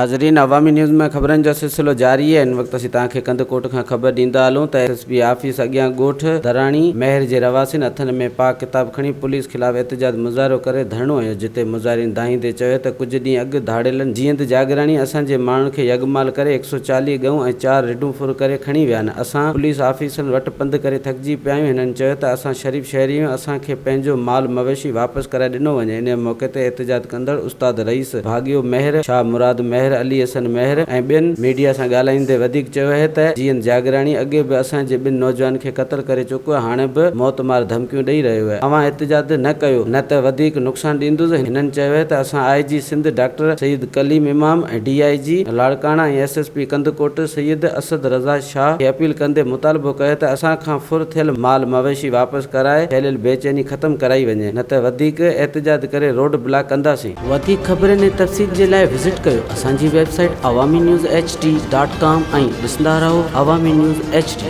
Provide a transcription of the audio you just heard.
नाज़रीन, अवामी न्यूज़ में ख़बरनि जो सिलसिलो जारी है। इन वक़्तु असीं तव्हांखे कंदकोट खां ख़बर ॾींदा हलूं त SSP ऑफिस अॻियां ॻोठ धराणी महर जे रवासिन हथनि में पाक किताब खणी पुलिस ख़िलाफ़ एहतजाज मुज़ाहिरो करे धरणो हुयो, जिते मुज़ाहिरीन दाहींदे चयो त कुझु ॾींहं अॻु धाड़ेलनि जीअं जागराणी असांजे माण्हुनि खे यगमाल करे 140 गऊं ऐं 4 रिढूं फुर करे खणी विया आहिनि। असां पुलिस ऑफिसरनि वटि पंधु करे थकिजी पिया आहियूं। हिननि चयो त असां शरीफ़ शहरी आहियूं, असांखे पंहिंजो माल मवेशी वापसि कराए ॾिनो वञे। इन मौक़े ते एहतजाज कंदड़ उस्ताद रईस भाॻियो महर, शाह मुराद महर, अली हसन महर ऐं ॿियनि मीडिया सां ॻाल्हाईंदे वधीक चयो आहे त जीअं जागराणी अॻे बि असांजे 2 नौजवान खे क़त्ल करे चुको आहे, हाणे बि मौत मार धमकियूं ॾेई रहियो आहे। अवां एहतजाज न कयो न त वधीक नुक़सानु ॾींदुसि। हिननि चयो आहे त असां IG सिंध डॉक्टर सईद कलीम इमाम ऐं DIG लाड़काणा ऐं SSP कंदकोट सैयद असद रज़ा शाह खे अपील कंदे मुतालबो कयो त असां खां फुर थियल माल मवेशी वापसि कराए फैलियल बेचैनी ख़तमु कराई वञे, न त वधीक एहतजाज करे रोड ब्लॉक कंदासीं। वधीक ख़बरनि ऐं तफ़सील जे लाइ विज़िट कयो असांजी वेबसाइट awami news hd.com ऐं ॾिसंदा रहो अवामी न्यूज़ HD।